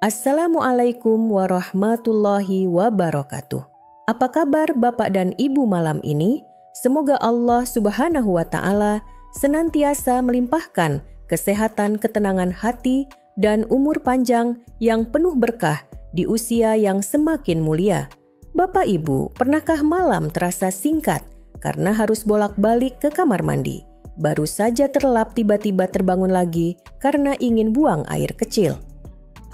Assalamualaikum warahmatullahi wabarakatuh. Apa kabar Bapak dan Ibu malam ini? Semoga Allah Subhanahu wa Ta'ala senantiasa melimpahkan kesehatan, ketenangan hati, dan umur panjang yang penuh berkah di usia yang semakin mulia. Bapak Ibu, pernahkah malam terasa singkat karena harus bolak-balik ke kamar mandi? Baru saja terlelap tiba-tiba terbangun lagi karena ingin buang air kecil.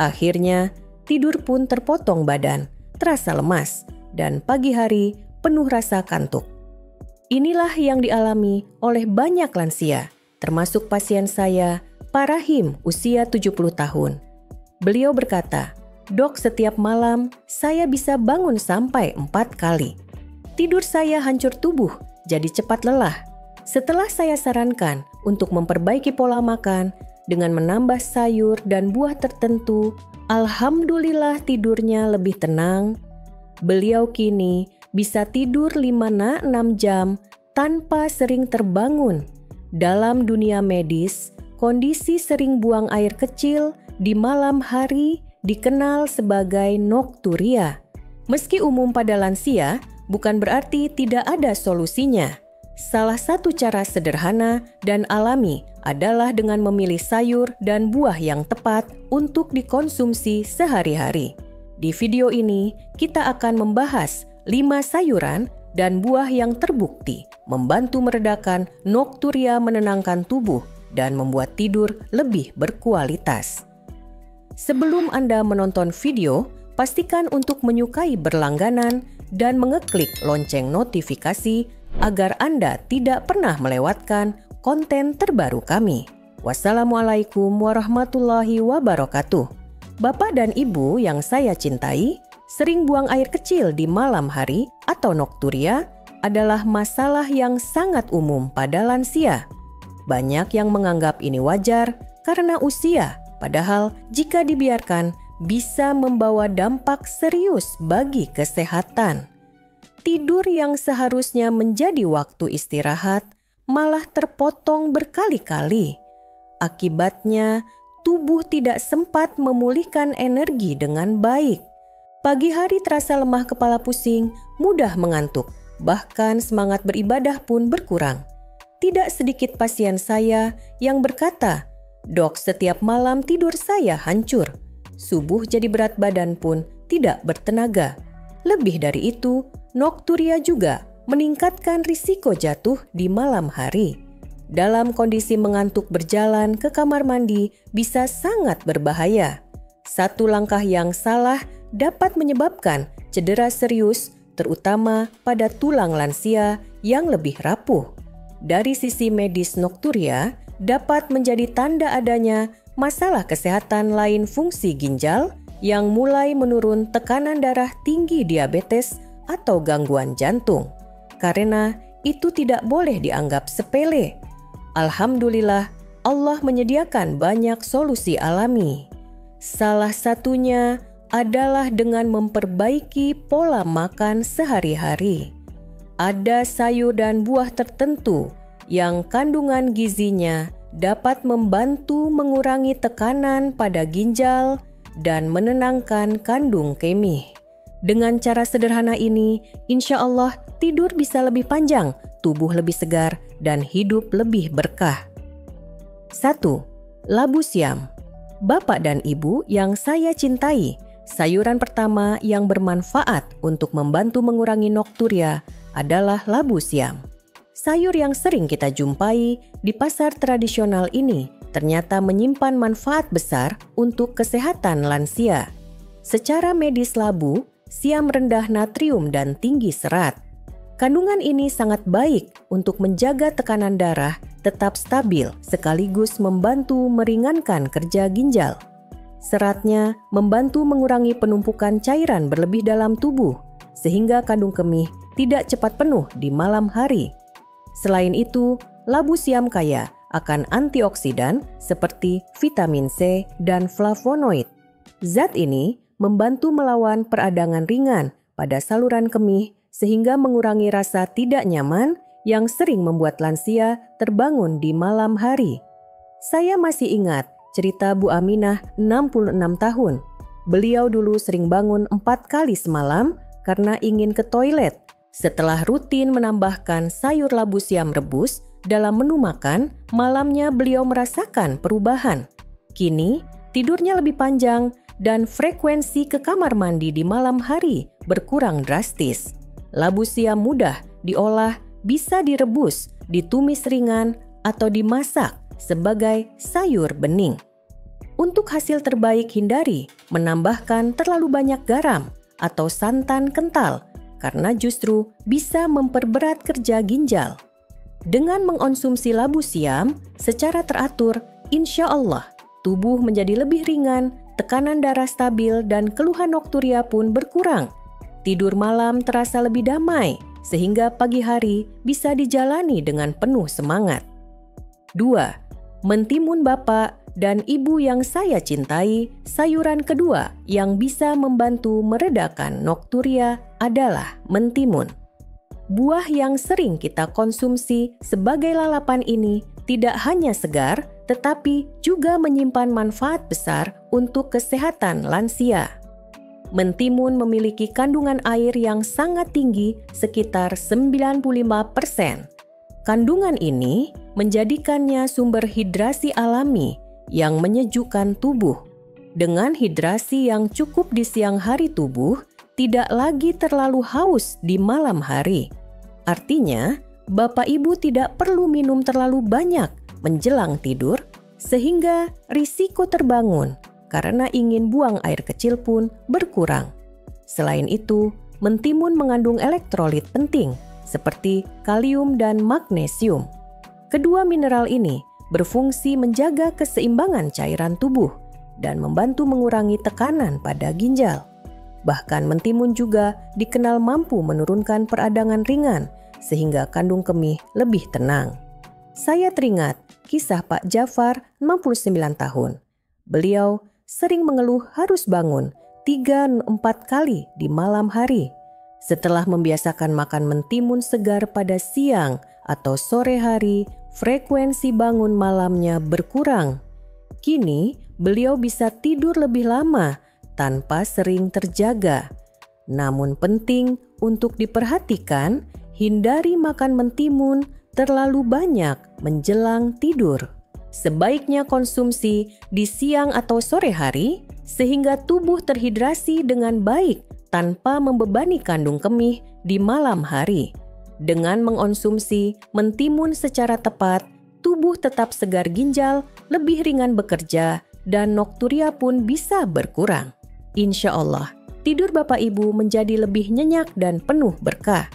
Akhirnya, tidur pun terpotong badan, terasa lemas, dan pagi hari penuh rasa kantuk. Inilah yang dialami oleh banyak lansia, termasuk pasien saya, Pak Rahim, usia 70 tahun. Beliau berkata, "Dok, setiap malam saya bisa bangun sampai 4 kali. Tidur saya hancur tubuh, jadi cepat lelah. Setelah saya sarankan untuk memperbaiki pola makan, dengan menambah sayur dan buah tertentu, alhamdulillah tidurnya lebih tenang. Beliau kini bisa tidur 5-6 jam tanpa sering terbangun. Dalam dunia medis, kondisi sering buang air kecil di malam hari dikenal sebagai nokturia. Meski umum pada lansia, bukan berarti tidak ada solusinya. Salah satu cara sederhana dan alami adalah dengan memilih sayur dan buah yang tepat untuk dikonsumsi sehari-hari. Di video ini, kita akan membahas 5 sayuran dan buah yang terbukti membantu meredakan nokturia, menenangkan tubuh, dan membuat tidur lebih berkualitas. Sebelum Anda menonton video, pastikan untuk menyukai berlangganan dan mengeklik lonceng notifikasi agar Anda tidak pernah melewatkan konten terbaru kami. Wassalamualaikum warahmatullahi wabarakatuh. Bapak dan Ibu yang saya cintai, sering buang air kecil di malam hari atau nokturia adalah masalah yang sangat umum pada lansia. Banyak yang menganggap ini wajar karena usia, padahal jika dibiarkan bisa membawa dampak serius bagi kesehatan. Tidur yang seharusnya menjadi waktu istirahat malah terpotong berkali-kali. Akibatnya, tubuh tidak sempat memulihkan energi dengan baik. Pagi hari terasa lemah, kepala pusing, mudah mengantuk, bahkan semangat beribadah pun berkurang. Tidak sedikit pasien saya yang berkata, "Dok, setiap malam tidur saya hancur. Subuh jadi berat badan pun tidak bertenaga." Lebih dari itu, nokturia juga meningkatkan risiko jatuh di malam hari. Dalam kondisi mengantuk berjalan ke kamar mandi bisa sangat berbahaya. Satu langkah yang salah dapat menyebabkan cedera serius, terutama pada tulang lansia yang lebih rapuh. Dari sisi medis, nokturia dapat menjadi tanda adanya masalah kesehatan lain, fungsi ginjal yang mulai menurun, tekanan darah tinggi, diabetes, atau gangguan jantung. Karena itu tidak boleh dianggap sepele. Alhamdulillah, Allah menyediakan banyak solusi alami. Salah satunya adalah dengan memperbaiki pola makan sehari-hari. Ada sayur dan buah tertentu yang kandungan gizinya dapat membantu mengurangi tekanan pada ginjal dan menenangkan kandung kemih. Dengan cara sederhana ini, insya Allah tidur bisa lebih panjang, tubuh lebih segar, dan hidup lebih berkah. 1. Labu siam. Bapak dan Ibu yang saya cintai, sayuran pertama yang bermanfaat untuk membantu mengurangi nokturia adalah labu siam. Sayur yang sering kita jumpai di pasar tradisional ini ternyata menyimpan manfaat besar untuk kesehatan lansia. Secara medis, labu siam rendah natrium dan tinggi serat. Kandungan ini sangat baik untuk menjaga tekanan darah tetap stabil sekaligus membantu meringankan kerja ginjal. Seratnya membantu mengurangi penumpukan cairan berlebih dalam tubuh sehingga kandung kemih tidak cepat penuh di malam hari. Selain itu, labu siam kaya akan antioksidan seperti vitamin C dan flavonoid. Zat ini membantu melawan peradangan ringan pada saluran kemih sehingga mengurangi rasa tidak nyaman yang sering membuat lansia terbangun di malam hari. Saya masih ingat cerita Bu Aminah 66 tahun. Beliau dulu sering bangun 4 kali semalam karena ingin ke toilet. Setelah rutin menambahkan sayur labu siam rebus dalam menu makan, malamnya beliau merasakan perubahan. Kini, tidurnya lebih panjang dan frekuensi ke kamar mandi di malam hari berkurang drastis. Labu siam mudah diolah, bisa direbus, ditumis ringan, atau dimasak sebagai sayur bening. Untuk hasil terbaik, hindari menambahkan terlalu banyak garam atau santan kental karena justru bisa memperberat kerja ginjal. Dengan mengonsumsi labu siam secara teratur, insya Allah tubuh menjadi lebih ringan, tekanan darah stabil, dan keluhan nokturia pun berkurang. Tidur malam terasa lebih damai, sehingga pagi hari bisa dijalani dengan penuh semangat. 2. Mentimun Bapak dan Ibu yang saya cintai, sayuran kedua yang bisa membantu meredakan nokturia adalah mentimun. Buah yang sering kita konsumsi sebagai lalapan ini tidak hanya segar, tetapi juga menyimpan manfaat besar untuk kesehatan lansia. Mentimun memiliki kandungan air yang sangat tinggi, sekitar 95%. Kandungan ini menjadikannya sumber hidrasi alami yang menyejukkan tubuh. Dengan hidrasi yang cukup di siang hari, tubuh tidak lagi terlalu haus di malam hari. Artinya, Bapak Ibu tidak perlu minum terlalu banyak menjelang tidur, sehingga risiko terbangun karena ingin buang air kecil pun berkurang. Selain itu, mentimun mengandung elektrolit penting seperti kalium dan magnesium. Kedua mineral ini berfungsi menjaga keseimbangan cairan tubuh dan membantu mengurangi tekanan pada ginjal. Bahkan mentimun juga dikenal mampu menurunkan peradangan ringan sehingga kandung kemih lebih tenang. Saya teringat kisah Pak Jafar, 69 tahun. Beliau sering mengeluh harus bangun 3-4 kali di malam hari. Setelah membiasakan makan mentimun segar pada siang atau sore hari, frekuensi bangun malamnya berkurang. Kini, beliau bisa tidur lebih lama tanpa sering terjaga. Namun penting untuk diperhatikan, hindari makan mentimun terlalu banyak menjelang tidur. Sebaiknya konsumsi di siang atau sore hari sehingga tubuh terhidrasi dengan baik tanpa membebani kandung kemih di malam hari. Dengan mengonsumsi mentimun secara tepat, tubuh tetap segar ginjal, lebih ringan bekerja, dan nokturia pun bisa berkurang. Insya Allah, tidur Bapak Ibu menjadi lebih nyenyak dan penuh berkah.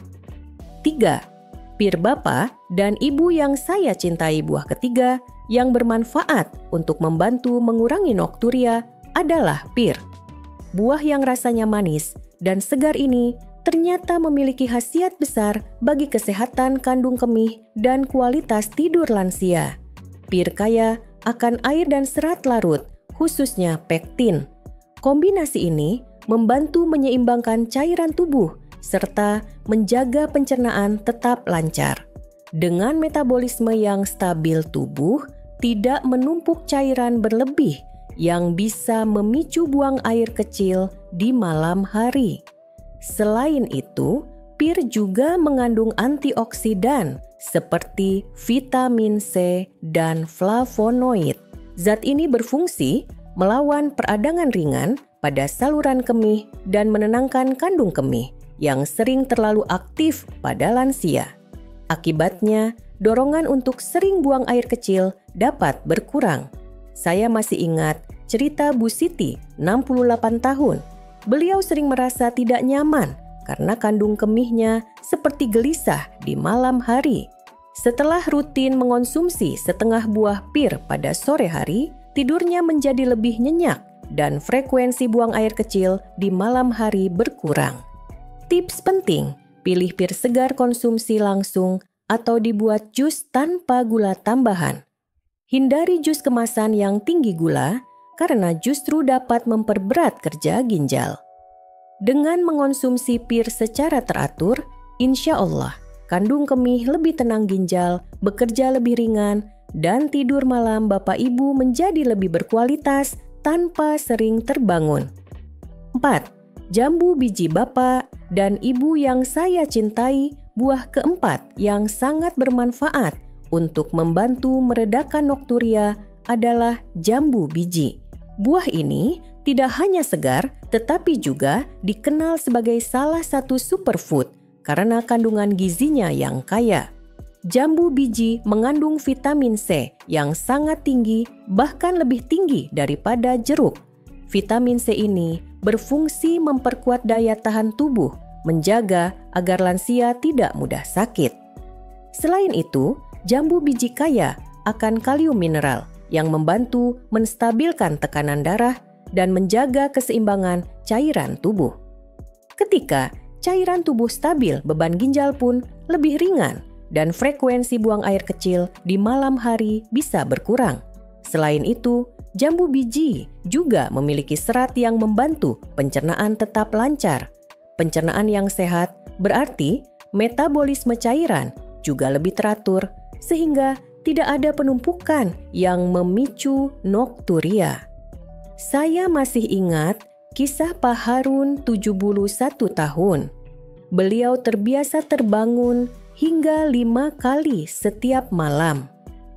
3. Pir Bapak dan Ibu yang saya cintai, buah ketiga yang bermanfaat untuk membantu mengurangi nokturia adalah pir. Buah yang rasanya manis dan segar ini ternyata memiliki khasiat besar bagi kesehatan kandung kemih dan kualitas tidur lansia. Pir kaya akan air dan serat larut, khususnya pektin. Kombinasi ini membantu menyeimbangkan cairan tubuh serta menjaga pencernaan tetap lancar. Dengan metabolisme yang stabil, tubuh tidak menumpuk cairan berlebih yang bisa memicu buang air kecil di malam hari. Selain itu, pir juga mengandung antioksidan seperti vitamin C dan flavonoid. Zat ini berfungsi melawan peradangan ringan pada saluran kemih dan menenangkan kandung kemih yang sering terlalu aktif pada lansia. Akibatnya, dorongan untuk sering buang air kecil dapat berkurang. Saya masih ingat cerita Bu Siti, 68 tahun. Beliau sering merasa tidak nyaman karena kandung kemihnya seperti gelisah di malam hari. Setelah rutin mengonsumsi setengah buah pir pada sore hari, tidurnya menjadi lebih nyenyak dan frekuensi buang air kecil di malam hari berkurang. Tips penting, pilih pir segar konsumsi langsung atau dibuat jus tanpa gula tambahan. Hindari jus kemasan yang tinggi gula karena justru dapat memperberat kerja ginjal. Dengan mengonsumsi pir secara teratur, insya Allah kandung kemih lebih tenang ginjal, bekerja lebih ringan, dan tidur malam Bapak Ibu menjadi lebih berkualitas tanpa sering terbangun. 4. Jambu biji bapak dan ibu yang saya cintai, buah keempat yang sangat bermanfaat untuk membantu meredakan nokturia adalah jambu biji. Buah ini tidak hanya segar, tetapi juga dikenal sebagai salah satu superfood karena kandungan gizinya yang kaya. Jambu biji mengandung vitamin C yang sangat tinggi, bahkan lebih tinggi daripada jeruk. Vitamin C ini berfungsi memperkuat daya tahan tubuh, menjaga agar lansia tidak mudah sakit. Selain itu, jambu biji kaya akan kalium mineral yang membantu menstabilkan tekanan darah dan menjaga keseimbangan cairan tubuh. Ketika cairan tubuh stabil, beban ginjal pun lebih ringan dan frekuensi buang air kecil di malam hari bisa berkurang. Selain itu, jambu biji juga memiliki serat yang membantu pencernaan tetap lancar. Pencernaan yang sehat berarti metabolisme cairan juga lebih teratur sehingga tidak ada penumpukan yang memicu nokturia. Saya masih ingat kisah Pak Harun 71 tahun. Beliau terbiasa terbangun hingga 5 kali setiap malam.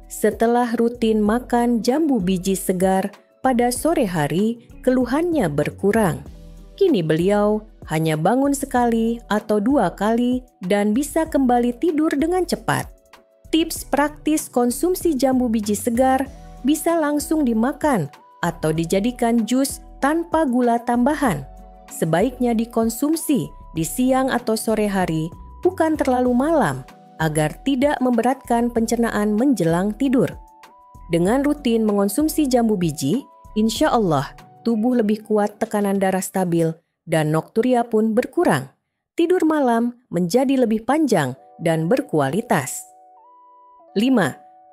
Setelah rutin makan jambu biji segar pada sore hari, keluhannya berkurang. Kini beliau hanya bangun sekali atau 2 kali dan bisa kembali tidur dengan cepat. Tips praktis konsumsi jambu biji segar bisa langsung dimakan atau dijadikan jus tanpa gula tambahan. Sebaiknya dikonsumsi di siang atau sore hari, bukan terlalu malam, agar tidak memberatkan pencernaan menjelang tidur. Dengan rutin mengonsumsi jambu biji, insya Allah tubuh lebih kuat, tekanan darah stabil, dan nokturia pun berkurang. Tidur malam menjadi lebih panjang dan berkualitas. 5.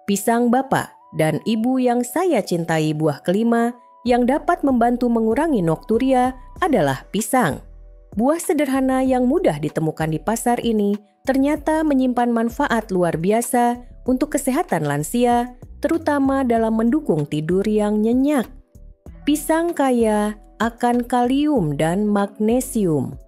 Pisang bapak dan ibu yang saya cintai, buah kelima yang dapat membantu mengurangi nokturia adalah pisang. Buah sederhana yang mudah ditemukan di pasar ini ternyata menyimpan manfaat luar biasa untuk kesehatan lansia, terutama dalam mendukung tidur yang nyenyak. Pisang kaya akan kalium dan magnesium.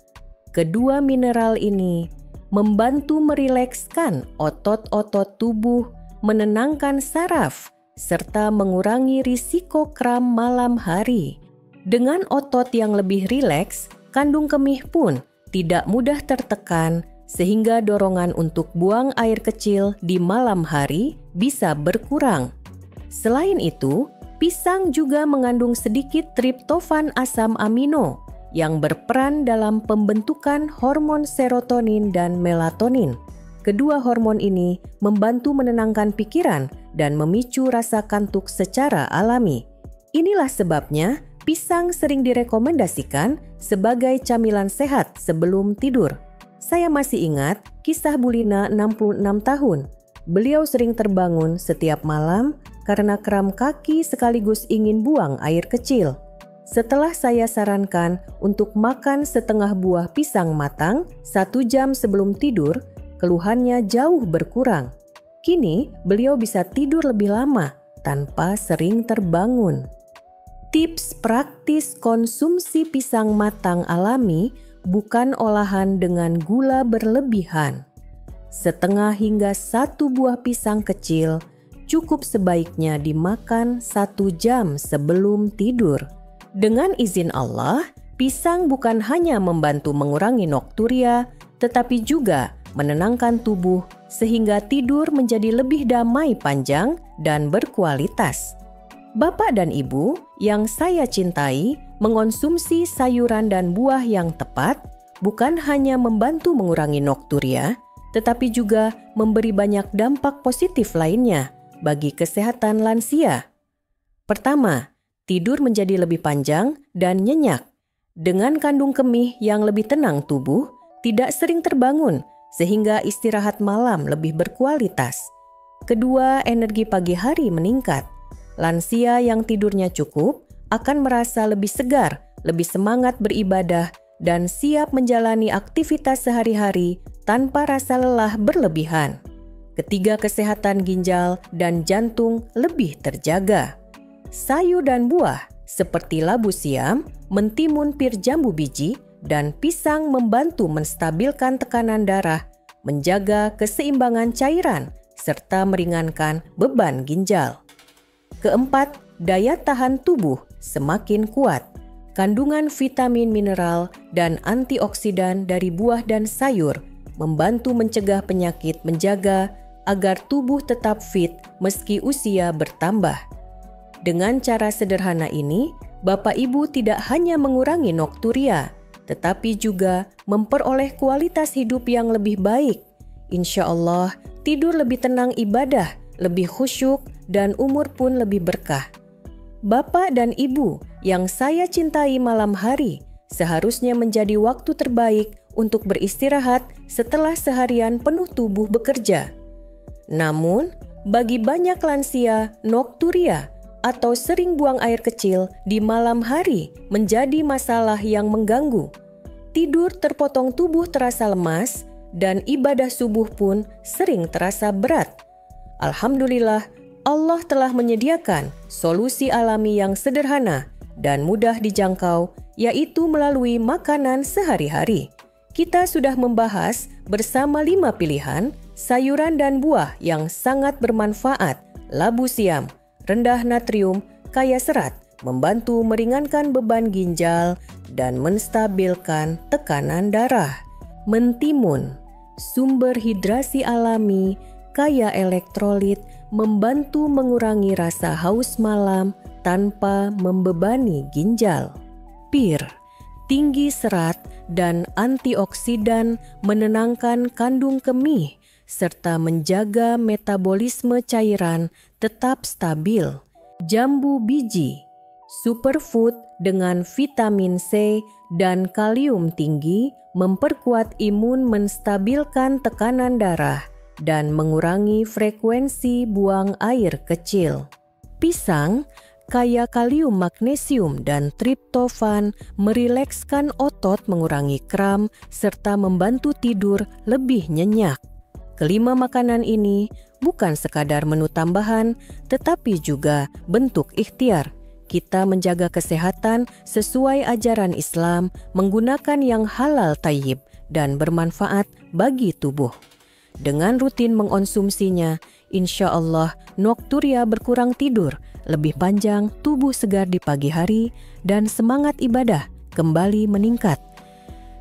Kedua mineral ini membantu merilekskan otot-otot tubuh, menenangkan saraf, serta mengurangi risiko kram malam hari. Dengan otot yang lebih rileks, kandung kemih pun tidak mudah tertekan sehingga dorongan untuk buang air kecil di malam hari bisa berkurang. Selain itu, pisang juga mengandung sedikit triptofan asam amino yang berperan dalam pembentukan hormon serotonin dan melatonin. Kedua hormon ini membantu menenangkan pikiran dan memicu rasa kantuk secara alami. Inilah sebabnya pisang sering direkomendasikan sebagai camilan sehat sebelum tidur. Saya masih ingat kisah Bu Lina 66 tahun. Beliau sering terbangun setiap malam karena kram kaki sekaligus ingin buang air kecil. Setelah saya sarankan untuk makan setengah buah pisang matang 1 jam sebelum tidur, keluhannya jauh berkurang. Kini beliau bisa tidur lebih lama tanpa sering terbangun. Tips praktis konsumsi pisang matang alami, bukan olahan dengan gula berlebihan. Setengah hingga 1 buah pisang kecil cukup sebaiknya dimakan 1 jam sebelum tidur. Dengan izin Allah, pisang bukan hanya membantu mengurangi nokturia, tetapi juga menenangkan tubuh sehingga tidur menjadi lebih damai, panjang, dan berkualitas. Bapak dan Ibu yang saya cintai, mengonsumsi sayuran dan buah yang tepat bukan hanya membantu mengurangi nokturia, tetapi juga memberi banyak dampak positif lainnya bagi kesehatan lansia. Pertama, tidur menjadi lebih panjang dan nyenyak. Dengan kandung kemih yang lebih tenang, tubuh tidak sering terbangun sehingga istirahat malam lebih berkualitas. Kedua, energi pagi hari meningkat. Lansia yang tidurnya cukup akan merasa lebih segar, lebih semangat beribadah, dan siap menjalani aktivitas sehari-hari tanpa rasa lelah berlebihan. Ketiga, kesehatan ginjal dan jantung lebih terjaga. Sayur dan buah seperti labu siam, mentimun pir jambu biji, dan pisang membantu menstabilkan tekanan darah, menjaga keseimbangan cairan, serta meringankan beban ginjal. Keempat, daya tahan tubuh semakin kuat. Kandungan vitamin mineral dan antioksidan dari buah dan sayur membantu mencegah penyakit, menjaga agar tubuh tetap fit meski usia bertambah. Dengan cara sederhana ini, Bapak Ibu tidak hanya mengurangi nokturia, tetapi juga memperoleh kualitas hidup yang lebih baik. Insya Allah, tidur lebih tenang, ibadah lebih khusyuk, dan umur pun lebih berkah. Bapak dan Ibu yang saya cintai, malam hari seharusnya menjadi waktu terbaik untuk beristirahat setelah seharian penuh tubuh bekerja. Namun, bagi banyak lansia, nokturia atau sering buang air kecil di malam hari menjadi masalah yang mengganggu. Tidur terpotong, tubuh terasa lemas, dan ibadah subuh pun sering terasa berat. Alhamdulillah, Allah telah menyediakan solusi alami yang sederhana dan mudah dijangkau, yaitu melalui makanan sehari-hari. Kita sudah membahas bersama 5 pilihan sayuran dan buah yang sangat bermanfaat. Labu siam, rendah natrium, kaya serat, membantu meringankan beban ginjal dan menstabilkan tekanan darah. Mentimun, sumber hidrasi alami, kaya elektrolit, membantu mengurangi rasa haus malam tanpa membebani ginjal. Pir, tinggi serat dan antioksidan, menenangkan kandung kemih serta menjaga metabolisme cairan tetap stabil. Jambu biji, superfood dengan vitamin C dan kalium tinggi, memperkuat imun, menstabilkan tekanan darah, dan mengurangi frekuensi buang air kecil. Pisang, kaya kalium, magnesium, dan triptofan, merilekskan otot, mengurangi kram, serta membantu tidur lebih nyenyak. Kelima makanan ini bukan sekadar menu tambahan, tetapi juga bentuk ikhtiar kita menjaga kesehatan sesuai ajaran Islam, menggunakan yang halal, thayyib, dan bermanfaat bagi tubuh. Dengan rutin mengonsumsinya, insya Allah nokturia berkurang, tidur lebih panjang, tubuh segar di pagi hari, dan semangat ibadah kembali meningkat.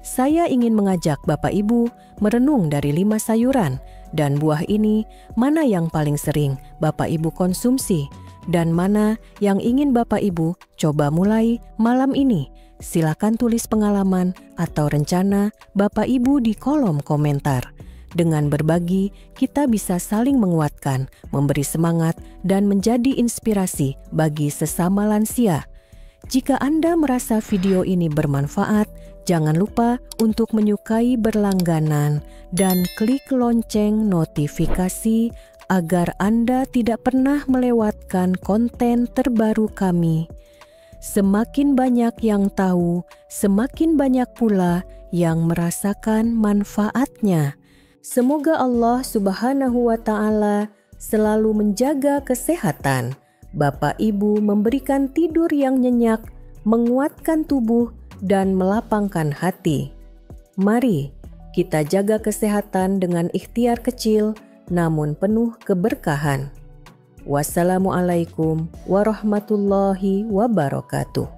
Saya ingin mengajak Bapak Ibu merenung dari 5 sayuran dan buah ini, mana yang paling sering Bapak Ibu konsumsi dan mana yang ingin Bapak Ibu coba mulai malam ini. Silakan tulis pengalaman atau rencana Bapak Ibu di kolom komentar. Dengan berbagi, kita bisa saling menguatkan, memberi semangat, dan menjadi inspirasi bagi sesama lansia. Jika Anda merasa video ini bermanfaat, jangan lupa untuk menyukai berlangganan dan klik lonceng notifikasi agar Anda tidak pernah melewatkan konten terbaru kami. Semakin banyak yang tahu, semakin banyak pula yang merasakan manfaatnya. Semoga Allah Subhanahu wa Ta'ala selalu menjaga kesehatan Bapak Ibu, memberikan tidur yang nyenyak, menguatkan tubuh, dan melapangkan hati. Mari kita jaga kesehatan dengan ikhtiar kecil namun penuh keberkahan. Wassalamualaikum warahmatullahi wabarakatuh.